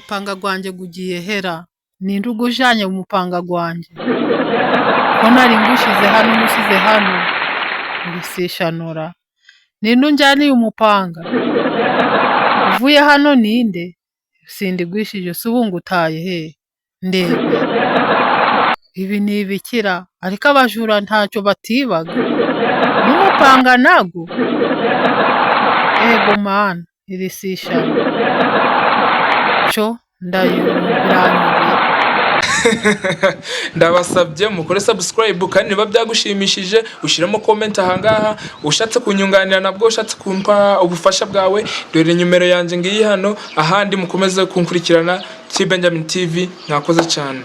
umupanga gwanjye gugiye hera ninde ugujanye umupanga gwanjye ko nari ngushize hano ngisishanura ninde unjaniye umupanga uvuye hano ninde sindi gwishije subungu utaye he ndebe ibi ni ibikira ariko abajura ntacyo batibaga n'umupanga nago ego mana irisishano cyo ndayumviranire ndabasabye mukore subscribe kandi niba byagushimishije ushiramo comment ahangaha ushatse kunyunganira nabwo ushatse kumpa ubufasha bwawe dore numero yanjye ngiyi hano ahandi mukomeze kunkurikirana Benjamin TV mwakoze cyane.